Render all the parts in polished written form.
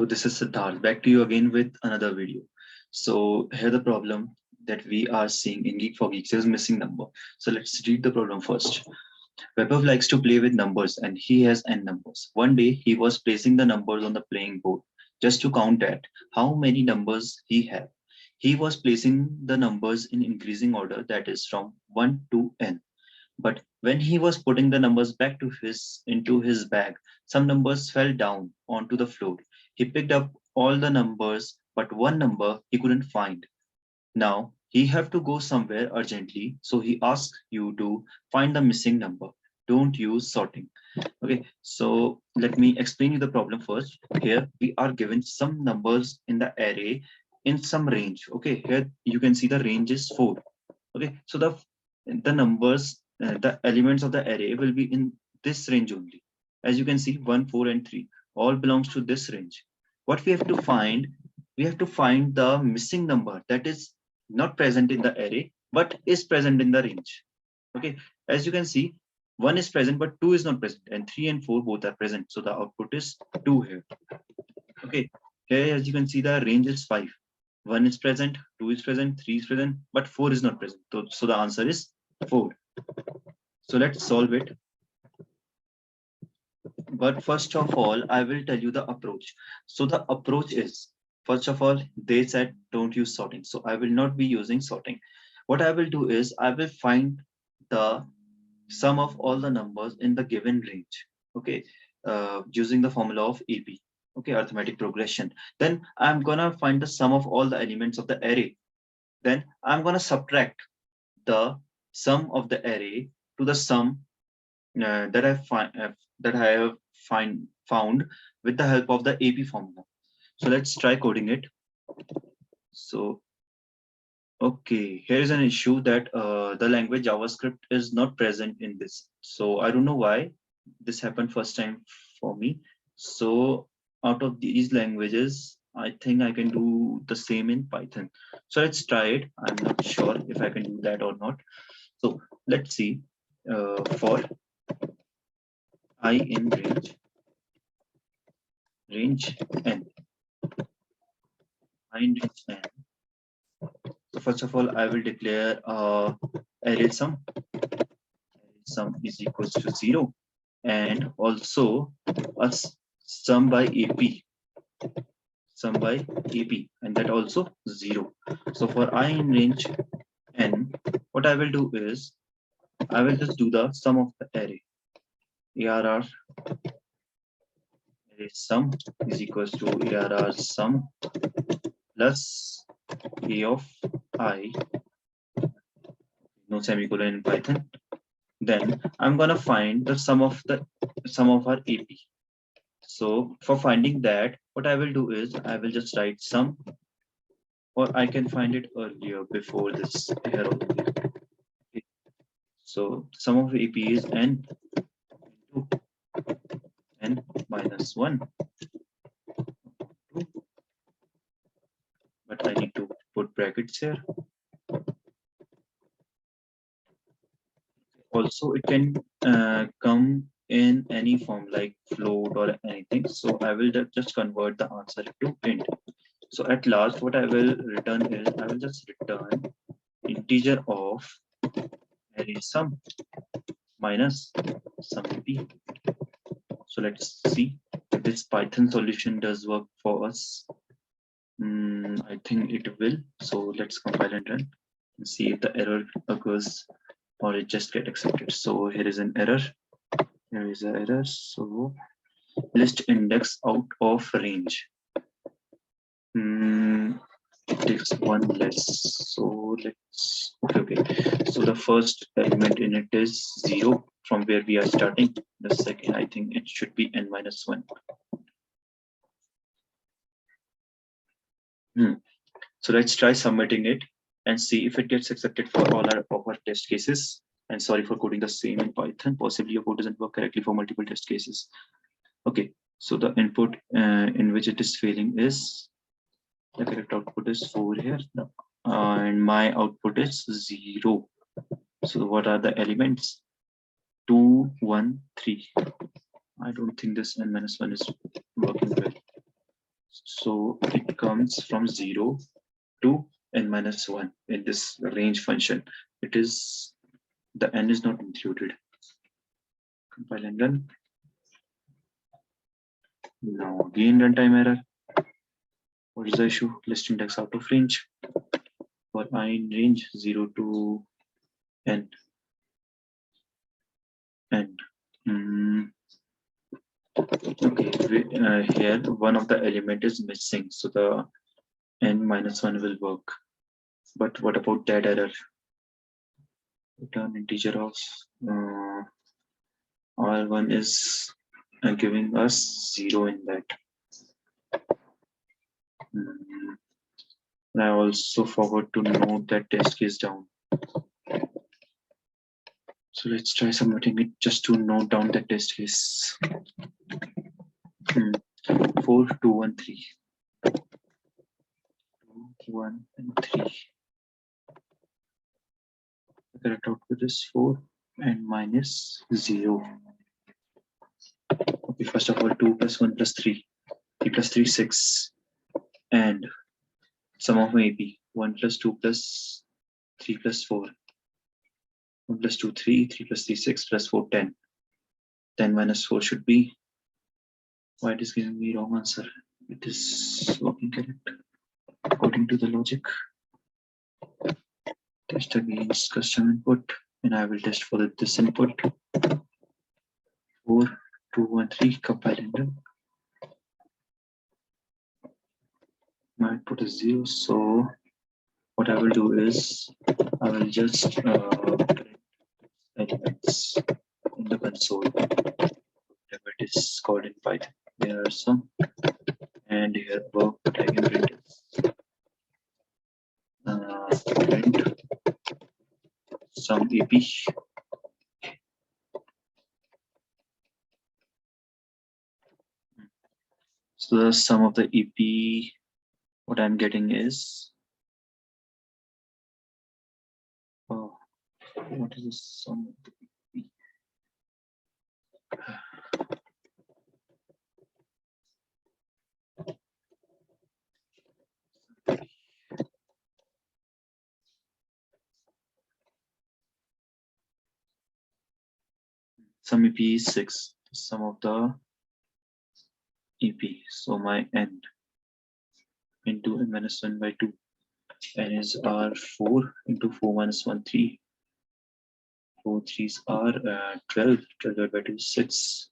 So this is Siddharth, back to you again with another video. So here the problem that we are seeing in Geek for Geeks is missing number. So let's read the problem first. Webber likes to play with numbers and he has n numbers. One day he was placing the numbers on the playing board just to count at how many numbers he had. He was placing the numbers in increasing order, that is from 1 to n. But when he was putting the numbers back to his into his bag, some numbers fell down onto the floor. He picked up all the numbers, but one number he couldn't find. Now he have to go somewhere urgently, so he asks you to find the missing number. Don't use sorting. Okay, so let me explain you the problem first. Here we are given some numbers in the array in some range. Okay, here you can see the range is 4. Okay, so the numbers, the elements of the array will be in this range only. As you can see, 1, 4, and 3 all belongs to this range. What we have to find, we have to find the missing number that is not present in the array but is present in the range. Okay, as you can see, 1 is present but 2 is not present, and 3 and 4 both are present, so the output is 2 here. Okay, here as you can see, the range is 5. 1 is present, 2 is present, 3 is present, but 4 is not present. So the answer is 4. So let's solve it. But first of all, I will tell you the approach. So the approach is, first of all, they said don't use sorting. So I will not be using sorting. What I will do is I will find the sum of all the numbers in the given range. Okay, using the formula of AP. Okay, arithmetic progression. Then I'm gonna find the sum of all the elements of the array. Then I'm gonna subtract the sum of the array to the sum that I have found with the help of the AP formula. So let's try coding it. So okay, here is an issue that the language JavaScript is not present in this. So I don't know why this happened first time for me. So out of these languages, I think I can do the same in Python. So let's try it. I'm not sure if I can do that or not. So let's see. For I in range n, I in range n. So first of all, I will declare array sum. Sum is equals to 0, and also a sum by AP. Sum by AP, and that also 0. So for I in range n, what I will do is I will just do the sum of the array. ARR array sum is equals to ARR sum plus A of I, no semicolon in Python. Then I'm gonna find the sum of our AP. So for finding that, what I will do is I will just write sum, or I can find it earlier before this here over here. Okay. So sum of AP is n into n minus 1. But I need to put brackets here. Also, it can come in any form like float or anything. So I will just convert the answer to int. So at last, what I will return is I will just return integer of array sum minus sum AP. So let's see if this Python solution does work for us. I think it will. So let's compile and run and see if the error occurs or it just get accepted. So here is an error. Here is an error. So list index out of range. It takes one less. So let's okay. So the first element in it is 0 from where we are starting. The second, I think it should be n minus 1. So let's try submitting it and see if it gets accepted for all our test cases. And sorry for coding the same in Python. Possibly your code doesn't work correctly for multiple test cases. Okay, so the input in which it is failing is, the correct output is 4 here. And my output is 0. So what are the elements? 2, 1, 3. I don't think this n minus 1 is working well. So it comes from 0 to n-1 in this range function. It is, the n is not included. Compile and run. Now again runtime error. What is the issue? List index out of range. For I in range 0 to n. And okay, here one of the element is missing, so the n-1 will work. But what about that error? Return integer of R1 is giving us 0 in that. And I also forgot to note that test case down. So let's try submitting it just to note down the test case. 4, 2, 1, 3. 2, 1, and 3. The correct output is 4 and minus 0. Okay, first of all, 2 plus 1 plus 3. 3 plus 3, 6. And sum of my AP, 1 plus 2 plus 3 plus 4. 1 plus 2, 3, 3 plus 3, 6 plus 4, 10. 10 minus 4 should be, why it is giving me wrong answer? It is working correct according to the logic. Test against custom input, and I will test for this input. 4, 2, 1, 3, compile and run. My output is 0, so what I will do is I will just print elements in the console, whatever it is called in Python. There are some, and here above what I can print is print some AP. So the sum of the EP, what I'm getting is, oh, what is the sum of the EP? Sum EP is 6, the sum of the EP. So my n into n minus 1 by 2. N is R4 into 4 minus 1, 3. 4 3s are 12. 12 divided by 2 is 6.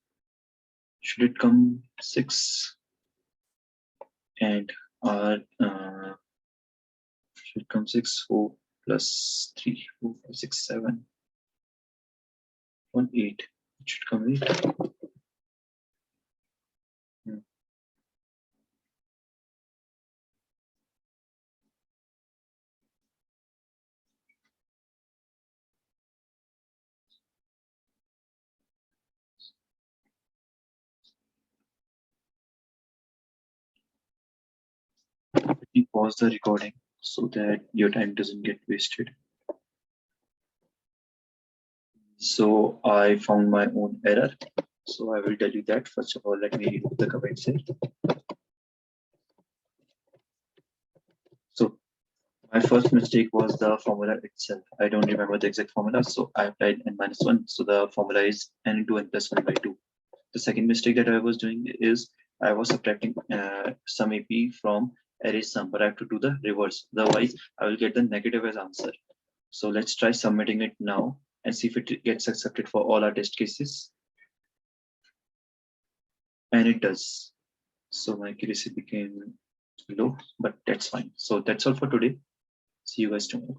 Should it come 6? And R should come 6. 4 plus 3. 4, 5, 6, 7. 1, 8. It should come 8. Let me pause the recording so that your time doesn't get wasted. So I found my own error. So I will tell you that. First of all, let me remove the comments here. So my first mistake was the formula itself. I don't remember the exact formula, so I applied n minus 1. So the formula is n into n plus 1 by 2. The second mistake that I was doing is I was subtracting sum AP from array sum, but I have to do the reverse. Otherwise, I will get the negative as answer. So let's try submitting it now and see if it gets accepted for all our test cases. And it does. So my accuracy became low, but that's fine. So that's all for today. See you guys tomorrow.